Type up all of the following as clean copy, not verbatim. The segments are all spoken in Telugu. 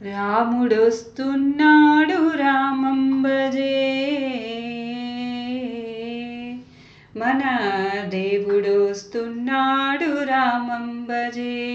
రాముడొస్తున్నాడు రామం భజే, మన దేవుడొస్తున్నాడు రామం భజే.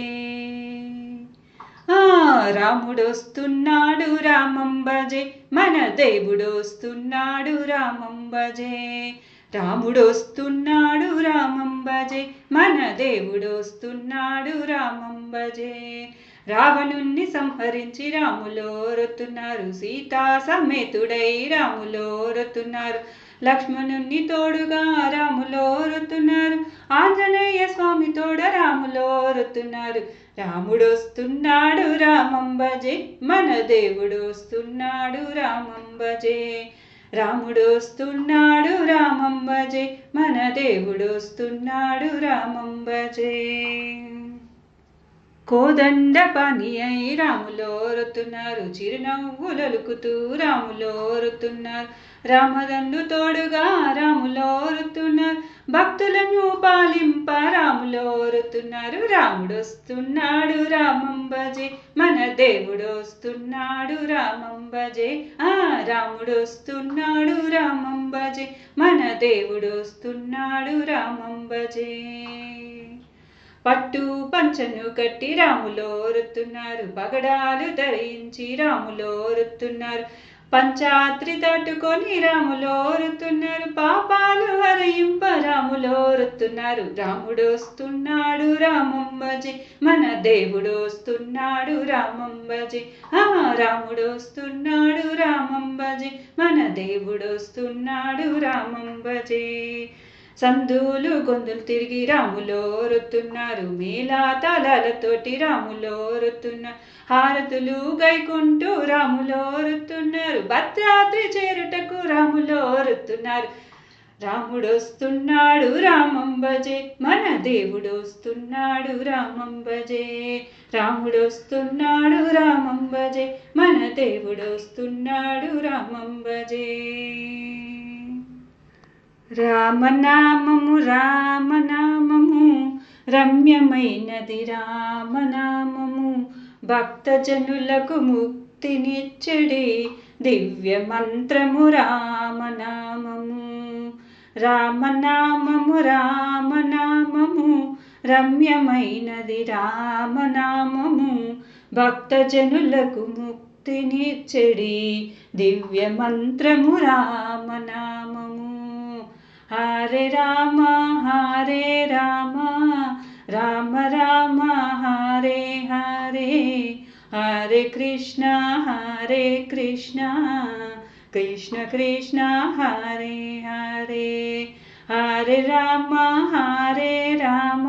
రాముడొస్తున్నాడు రామం భజే, మన దేవుడొస్తున్నాడు రామం భజే. రాముడొస్తున్నాడు రామం భజే, మన దేవుడొస్తున్నాడు రామం భజే. రావణుణ్ణి సంహరించి రాములోరుతున్నారు, సీతా సమేతుడై రాములోరుతున్నారు. లక్ష్మణుణ్ణి తోడుగా రాములోరుతున్నారు, ఆంజనేయ స్వామి తోడ రాములోరుతున్నారు. రాముడొస్తున్నాడు రామం భజే, మన దేవుడొస్తున్నాడు రామం భజే. రాముడొస్తున్నాడు రామం భజే, మన దేవుడొస్తున్నాడు రామం భజే. కోదండ పని అయి రాములోరుతున్నారు, చిరునవ్వులొలుకుతూ రాములోరుతున్నారు. రామదండు తోడుగా రాములోరుతున్నారు, భక్తులను పాలింప రాములోరుతున్నారు. రాముడొస్తున్నాడు రామం భజే, మన దేవుడొస్తున్నాడు రామం భజే. రాముడొస్తున్నాడు రామం భజే, మన దేవుడొస్తున్నాడు రామం భజే. పట్టు పంచను కట్టి రాములోరుతున్నారు, పగడాలు ధరించి రాములోరుతున్నారు. పంచాత్రి తట్టుకొని రాములోరుతున్నారు, పాపాలు హరింప రాములోరుతున్నారు. రాముడొస్తున్నాడు రామం భజే, మన దేవుడొస్తున్నాడు రామం భజే. రాముడొస్తున్నాడు రామం భజే, మన దేవుడొస్తున్నాడు రామం భజే. సందులు గొంతులు తిరిగి రాములోరుతున్నారు, మేళా తాళాలతోటి రాములోరుతున్నారు. హారతులు గైకుంటూ రాములోరుతున్నారు, భద్రాద్రి చేరుటకు రాములోరుతున్నారు. రాముడొస్తున్నాడు రామం భజే, మన దేవుడొస్తున్నాడు రామం భజే. రాముడొస్తున్నాడు రామం భజే, మన దేవుడొస్తున్నాడు రామం భజే. రామనామము రామనామము రమ్యమైనది, రామనామము భక్తజనులకు ముక్తినిచ్చడి దివ్య మంత్రము రామనామము. రామనామము రామనామము రమ్యమైనది, రామనామము భక్తజనులకు ముక్తినిచ్చడి దివ్య మంత్రము రామనామము. హరే రామ హరే రామ, రామ రామ హరే హరే. హరే కృష్ణ కృష్ణ కృష్ణ హరే హరే. హరే రామ హరే రామ,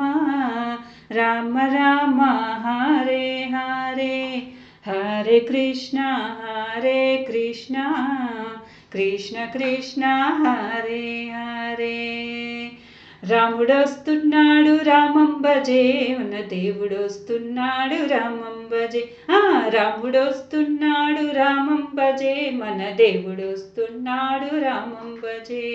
రామ రామ హరే హరే. హరే కృష్ణ కృష్ణ కృష్ణ హరే హరే. రాముడొస్తున్నాడు రామం భజే, మన దేవుడొస్తున్నాడు రామం భజే. రాముడొస్తున్నాడు రామం భజే, మన దేవుడొస్తున్నాడు రామం భజే.